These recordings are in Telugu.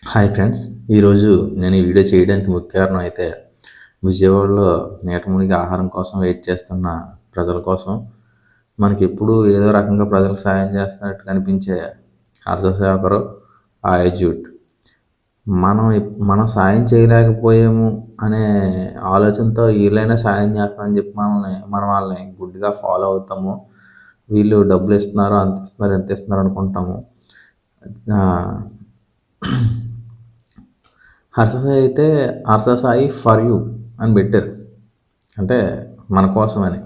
Hi friends. ఈరోజు నేను ఈ వీడియో చేయడానికి ముఖ్య కారణం అయితే విజయవాడలో నీట మునిగి ఆహారం కోసం వెయిట్ చేస్తున్న ప్రజల కోసం మనకెప్పుడు ఏదో రకంగా ప్రజలకు సాయం చేస్తున్నట్టు కనిపించే హర్ష సేవకరు ఆయుజ్యూట్. మనం సాయం చేయలేకపోయాము అనే ఆలోచనతో వీళ్ళైనా సాయం చేస్తామని చెప్పి మనం వాళ్ళని గుడ్డిగా ఫాలో అవుతాము. వీళ్ళు డబ్బులు ఇస్తున్నారు, అంత ఇస్తున్నారు, ఎంత ఇస్తున్నారు అనుకుంటాము. హర్ష సాయి ఫర్ యూ అని పెట్టారు, అంటే మన కోసమని.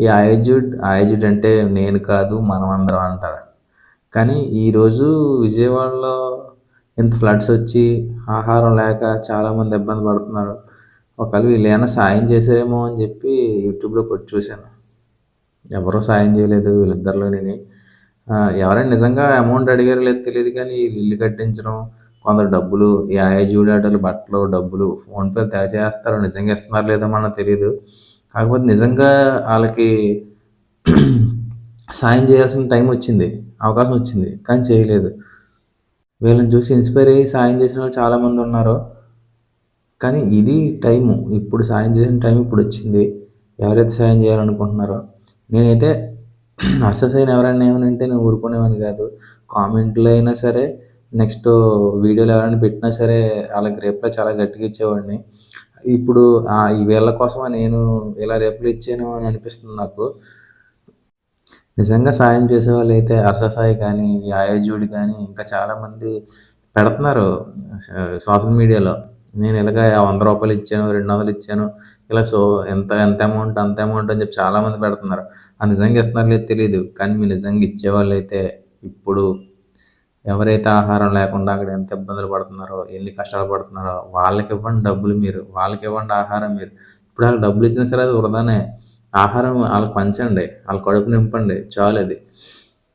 ఈ ఆయుజ్డ్ అంటే నేను కాదు మనం అందరం అంటారు. కానీ ఈరోజు విజయవాడలో ఇంత ఫ్లడ్స్ వచ్చి ఆహారం లేక చాలామంది ఇబ్బంది పడుతున్నారు. ఒకవేళ వీళ్ళు ఏమైనా సాయం చేశారేమో అని చెప్పి యూట్యూబ్లో కొట్టి చూశాను. ఎవరూ సాయం చేయలేదు వీళ్ళిద్దరిలోని. ఎవరైనా నిజంగా అమౌంట్ అడిగారో లేదో తెలియదు, కానీ ఇల్లు కట్టించడం, కొందరు డబ్బులు ఈ జూడాటలు బట్టలు డబ్బులు ఫోన్పే చేస్తారు. నిజంగా ఇస్తున్నారో లేదో మనకు తెలియదు. కాకపోతే నిజంగా వాళ్ళకి సాయం చేయాల్సిన టైం వచ్చింది, అవకాశం వచ్చింది, కానీ చేయలేదు. వీళ్ళని చూసి ఇన్స్పైర్ అయ్యి సాయం చేసిన వాళ్ళు చాలామంది ఉన్నారు. కానీ ఇది టైము, ఇప్పుడు సాయం చేసిన టైం ఇప్పుడు వచ్చింది. ఎవరైతే సాయం చేయాలనుకుంటున్నారో, నేనైతే హర్ష సాయిని ఎవరైనా ఏమనంటే నేను ఊరుకునేవాడిని కాదు. కామెంట్లు అయినా సరే, నెక్స్ట్ వీడియోలు ఎవరైనా పెట్టినా సరే వాళ్ళకి రిప్లై చాలా గట్టిగా ఇచ్చేవాడిని. ఇప్పుడు వీళ్ళ కోసమా నేను ఇలా రిప్లై ఇచ్చాను అని అనిపిస్తుంది నాకు. నిజంగా సాయం చేసేవాళ్ళు అయితే హర్ష సాయి కానీ, ఈ ఆయుజ్యూడ్ కానీ ఇంకా చాలామంది పెడుతున్నారు సోషల్ మీడియాలో. నేను ఇలాగ రూ. 100 ఇచ్చాను, 200 ఇచ్చాను, ఇలా ఎంత ఎంత అమౌంట్ అంత అమౌంట్ అని చెప్పి చాలామంది పెడుతున్నారు. నిజంగా ఇస్తున్నారో లేదో తెలియదు, కానీ మీరు నిజంగా ఇచ్చేవాళ్ళు అయితే ఇప్పుడు ఎవరైతే ఆహారం లేకుండా అక్కడ ఎంత ఇబ్బందులు పడుతున్నారో, ఎన్ని కష్టాలు పడుతున్నారో వాళ్ళకి ఇవ్వండి డబ్బులు మీరు, వాళ్ళకి ఇవ్వండి ఆహారం మీరు. ఇప్పుడు వాళ్ళకి డబ్బులు ఇచ్చినా సరే అది వృధానే. ఆహారం వాళ్ళకి పంచండి, వాళ్ళ కడుపు నింపండి, చాలు. అది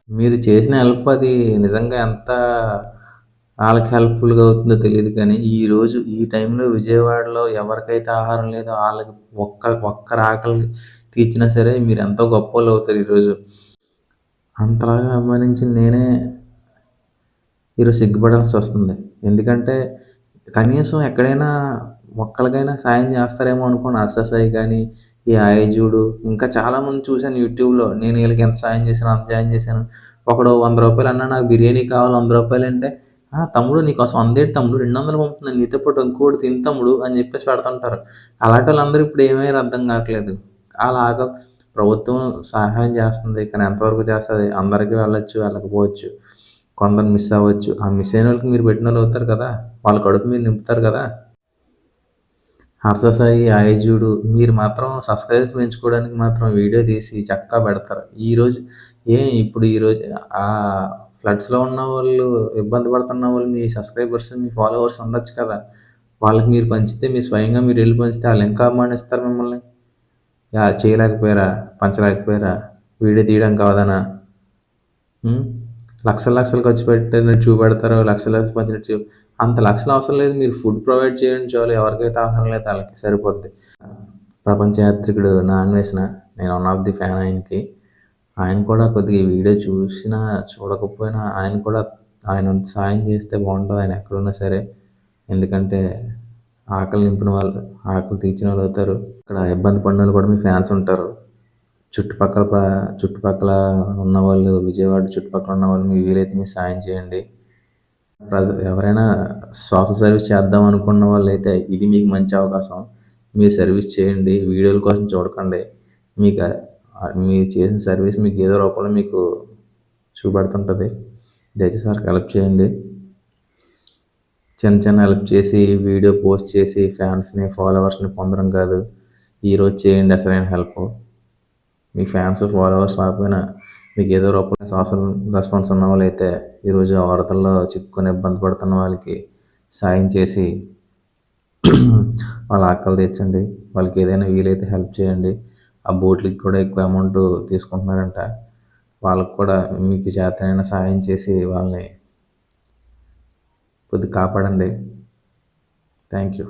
మీరు చేసిన హెల్ప్ అది నిజంగా ఎంత వాళ్ళకి హెల్ప్ఫుల్గా అవుతుందో తెలియదు. కానీ ఈరోజు ఈ టైంలో విజయవాడలో ఎవరికైతే ఆహారం లేదో వాళ్ళకి ఒక్కరి ఆకలి తీర్చినా సరే మీరు ఎంతో గొప్ప వాళ్ళు అవుతారు. ఈరోజు అంతలాగా అభిమానించి నేనే ఈరోజు సిగ్గుపడాల్సి వస్తుంది. ఎందుకంటే కనీసం ఎక్కడైనా ఒక్కరికైనా సాయం చేస్తారేమో అనుకోని హర్ష సాయి కానీ, ఈ ఆయుజ్యూడు ఇంకా చాలామంది చూశాను యూట్యూబ్లో. నేను వీళ్ళకి ఎంత సాయం చేశాను, అంత సాయం చేశాను. ఒకడు రూ. 100 అన్నా నాకు బిర్యానీ కావాలి, రూ. 100 అంటే తమ్ముడు నీకోసం 100 తమ్ముడు 200 పంపుతున్నాను, నీతో పాటు ఇంకోటి తిను తమ్ముడు అని చెప్పేసి పెడుతుంటారు. అలాంటి వాళ్ళందరూ ఇప్పుడు ఏమయ్యారో అర్థం కావట్లేదు. అలాగా ప్రభుత్వం సహాయం చేస్తుంది, కానీ ఎంతవరకు చేస్తుంది? అందరికీ వెళ్ళొచ్చు, వెళ్ళకపోవచ్చు, కొందరు మిస్ అవ్వచ్చు. ఆ మిస్ అయిన వాళ్ళకి మీరు పెట్టిన వాళ్ళు అవుతారు కదా, వాళ్ళ కడుపు మీరు నింపుతారు కదా. హర్ష సాయి, ఆయుజ్యూడు మీరు మాత్రం సబ్స్క్రైబర్స్ పెంచుకోవడానికి మాత్రం వీడియో తీసి చక్కగా పెడతారు. ఇప్పుడు ఈరోజు ఆ ఫ్లడ్స్లో ఉన్న వాళ్ళు, ఇబ్బంది పడుతున్న వాళ్ళు మీ సబ్స్క్రైబర్స్, మీ ఫాలోవర్స్ ఉండొచ్చు కదా. వాళ్ళకి మీరు పంచితే, మీరు స్వయంగా మీరు వెళ్ళి పంచితే వాళ్ళు ఇంకా అభిమానిస్తారు మిమ్మల్ని. చేయలేకపోయారా, పంచలేకపోయారా, వీడియో తీయడం కాదనా, లక్షలు లక్షలు ఖర్చు పెట్టినట్టు చూపెడతారు, లక్షలు పంచినట్టు. అంత లక్షలు అవసరం లేదు, మీరు ఫుడ్ ప్రొవైడ్ చేయండి చాలు. ఎవరికైతే ఆహారం లేదు వాళ్ళకి సరిపోద్ది. ప్రపంచ యాత్రికుడు నాన్వేసిన నేను వన్ ఆఫ్ ది ఫ్యాన్ ఆయనకి. ఆయన కూడా కొద్దిగా ఈ వీడియో చూసినా చూడకపోయినా ఆయన కూడా ఆయన సాయం చేస్తే బాగుంటుంది, ఆయన ఎక్కడున్నా సరే. ఎందుకంటే ఆకలి నింపిన వాళ్ళు, ఆకలి తీర్చిన వాళ్ళు అవుతారు. ఇక్కడ ఇబ్బంది పడిన వాళ్ళు కూడా మీ ఫ్యాన్స్ ఉంటారు. చుట్టుపక్కల ఉన్నవాళ్ళు, విజయవాడ చుట్టుపక్కల ఉన్నవాళ్ళు మీ వీలైతే మీరు సాయం చేయండి. ఎవరైనా సోషల్ సర్వీస్ చేద్దాం అనుకున్న వాళ్ళైతే ఇది మీకు మంచి అవకాశం. మీరు సర్వీస్ చేయండి, వీడియోల కోసం చూడకండి. మీరు చేసిన సర్వీస్ మీకు ఏదో రూపంలో మీకు చూపెడుతుంటుంది. దయచేసి వారికి హెల్ప్ చేయండి. చిన్న చిన్న హెల్ప్ చేసి వీడియో పోస్ట్ చేసి ఫ్యాన్స్ని, ఫాలోవర్స్ని పొందడం కాదు, ఈరోజు చేయండి అసలైన హెల్ప్. మీ ఫ్యాన్స్, ఫాలోవర్స్ రాకపోయినా మీకు ఏదో రూపంలో సోషల్ రెస్పాన్స్ ఉన్న వాళ్ళైతే ఈరోజు ఆ వరదల్లో చిక్కుకొని ఇబ్బంది పడుతున్న వాళ్ళకి సాయం చేసి వాళ్ళ ఆకలి తీర్చండి. వాళ్ళకి ఏదైనా వీలైతే హెల్ప్ చేయండి. ఆ బోట్లకి కూడా ఎక్కువ అమౌంట్ తీసుకుంటున్నారంట. వాళ్ళకు కూడా మీకు చేతనైన సాయం చేసి వాళ్ళని కొద్దిగా కాపాడండి. Thank you.